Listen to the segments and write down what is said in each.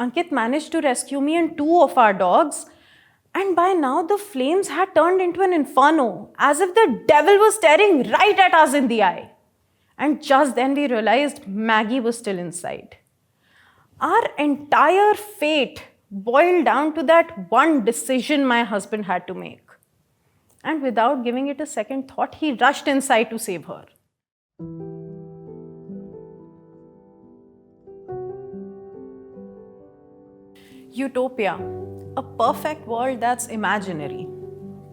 Ankit managed to rescue me and two of our dogs. And by now, the flames had turned into an inferno, as if the devil was staring right at us in the eye. And just then we realized Maggie was still inside. Our entire fate boiled down to that one decision my husband had to make. And without giving it a second thought, he rushed inside to save her. Utopia, a perfect world that's imaginary.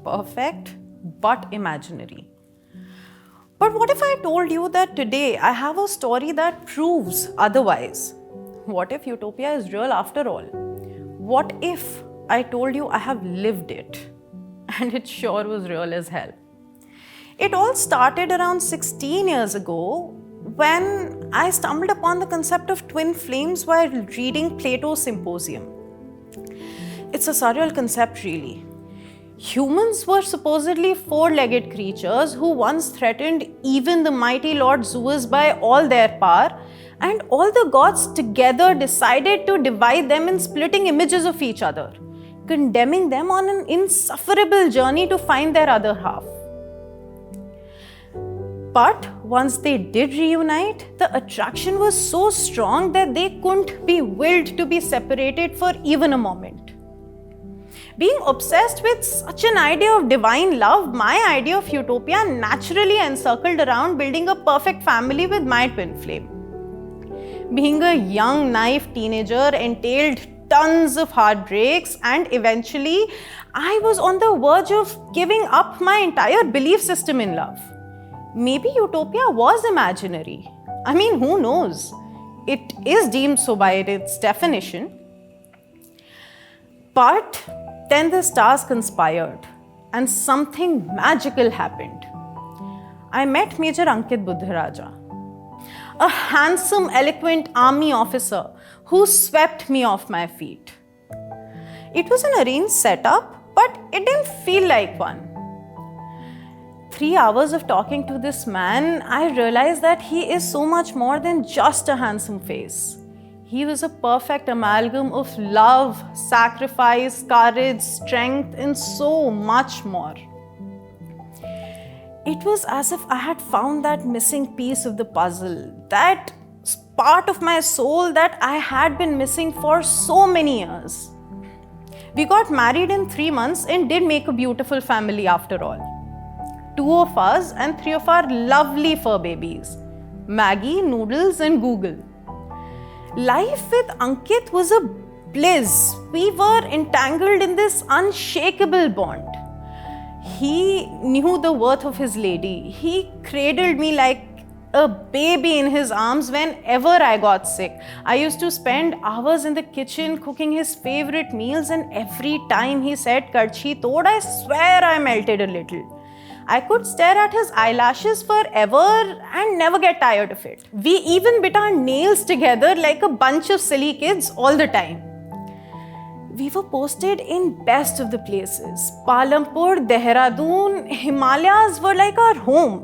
Perfect, but imaginary. But what if I told you that today I have a story that proves otherwise? What if Utopia is real after all? What if I told you I have lived it? And it sure was real as hell. It all started around 16 years ago when I stumbled upon the concept of twin flames while reading Plato's Symposium. It's a surreal concept, really. Humans were supposedly four-legged creatures who once threatened even the mighty Lord Zeus by all their power, and all the gods together decided to divide them in splitting images of each other, condemning them on an insufferable journey to find their other half. But once they did reunite, the attraction was so strong that they couldn't be willed to be separated for even a moment. Being obsessed with such an idea of divine love, my idea of Utopia naturally encircled around building a perfect family with my twin flame. Being a young, naive teenager entailed tons of heartbreaks, and eventually I was on the verge of giving up my entire belief system in love. Maybe Utopia was imaginary. I mean, who knows? It is deemed so by its definition. But then the stars conspired and something magical happened. I met Major Ankit Bhudhraja, a handsome, eloquent army officer who swept me off my feet. It was an arranged setup, but it didn't feel like one. 3 hours of talking to this man, I realized that he is so much more than just a handsome face. He was a perfect amalgam of love, sacrifice, courage, strength, and so much more. It was as if I had found that missing piece of the puzzle, that part of my soul that I had been missing for so many years. We got married in 3 months and did make a beautiful family after all. 2 of us and 3 of our lovely fur babies, Maggie, Noodles, and Google. Life with Ankit was a bliss. We were entangled in this unshakable bond. He knew the worth of his lady. He cradled me like a baby in his arms whenever I got sick. I used to spend hours in the kitchen cooking his favorite meals, and every time he said "Kadchi tod," I swear I melted a little. I could stare at his eyelashes forever and never get tired of it. We even bit our nails together like a bunch of silly kids all the time. We were posted in best of the places. Palampur, Dehradun, Himalayas were like our home.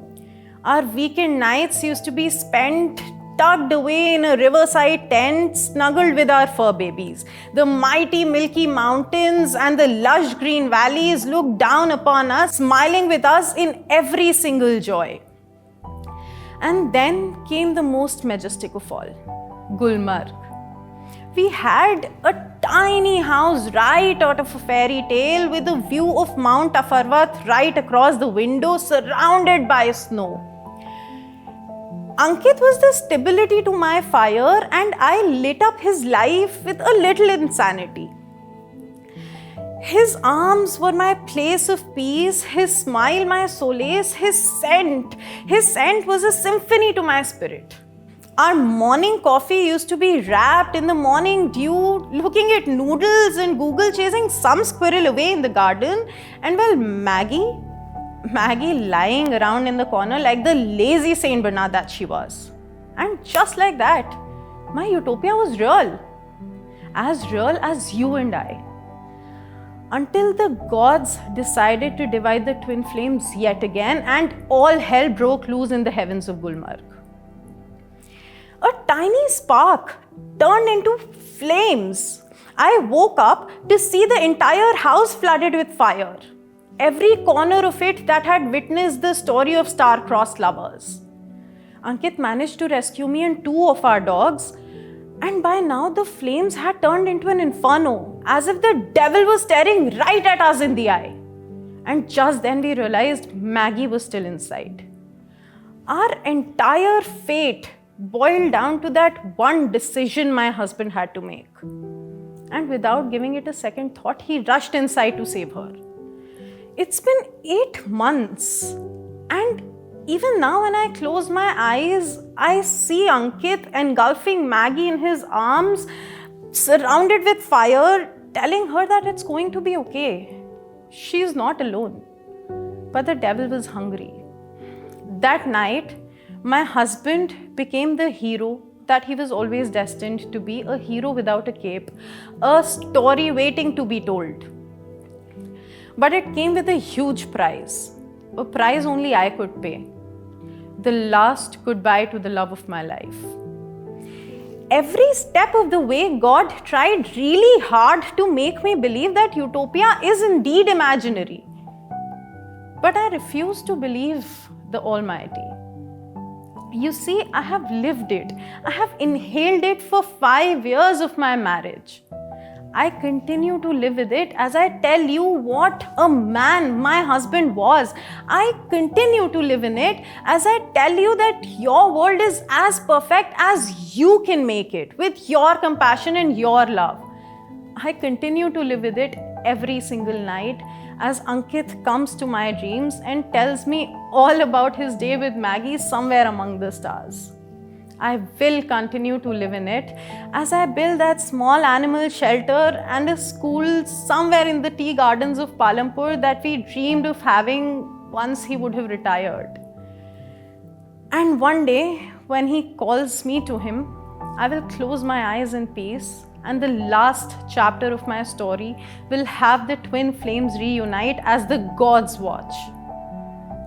Our weekend nights used to be spent tucked away in a riverside tent, snuggled with our fur babies. The mighty Milky Mountains and the lush green valleys looked down upon us, smiling with us in every single joy. And then came the most majestic of all, Gulmarg. We had a tiny house right out of a fairy tale with a view of Mount Afarvat right across the window, surrounded by snow. Ankit was the stability to my fire, and I lit up his life with a little insanity. His arms were my place of peace, his smile my solace, his scent was a symphony to my spirit. Our morning coffee used to be wrapped in the morning dew, looking at Noodles and Google chasing some squirrel away in the garden, and while Maggie lying around in the corner like the lazy Saint Bernard that she was. And just like that, my Utopia was real as you and I. Until the gods decided to divide the twin flames yet again, and all hell broke loose in the heavens of Gulmarg. A tiny spark turned into flames. I woke up to see the entire house flooded with fire. Every corner of it that had witnessed the story of star-crossed lovers. Ankit managed to rescue me and 2 of our dogs, and by now the flames had turned into an inferno, as if the devil was staring right at us in the eye. And just then we realized Maggie was still inside. Our entire fate boiled down to that one decision my husband had to make. And without giving it a second thought, he rushed inside to save her. It's been 8 months, and even now when I close my eyes, I see Ankit engulfing Maggie in his arms, surrounded with fire, telling her that it's going to be okay. She's not alone. But the devil was hungry. That night, my husband became the hero that he was always destined to be, a hero without a cape, a story waiting to be told. But it came with a huge price, a price only I could pay. The last goodbye to the love of my life. Every step of the way, God tried really hard to make me believe that utopia is indeed imaginary. But I refuse to believe the Almighty. You see, I have lived it. I have inhaled it for 5 years of my marriage. I continue to live with it as I tell you what a man my husband was. I continue to live in it as I tell you that your world is as perfect as you can make it, with your compassion and your love. I continue to live with it every single night as Ankit comes to my dreams and tells me all about his day with Maggie somewhere among the stars. I will continue to live in it as I build that small animal shelter and a school somewhere in the tea gardens of Palampur that we dreamed of having once he would have retired. And one day, when he calls me to him, I will close my eyes in peace, and the last chapter of my story will have the twin flames reunite as the gods watch.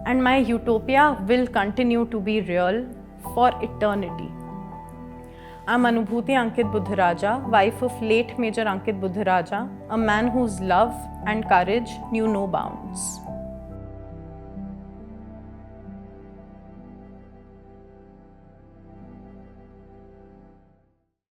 And my utopia will continue to be real for eternity. I'm Anubhuti Ankit Bhudhraja, wife of late Major Ankit Bhudhraja, a man whose love and courage knew no bounds.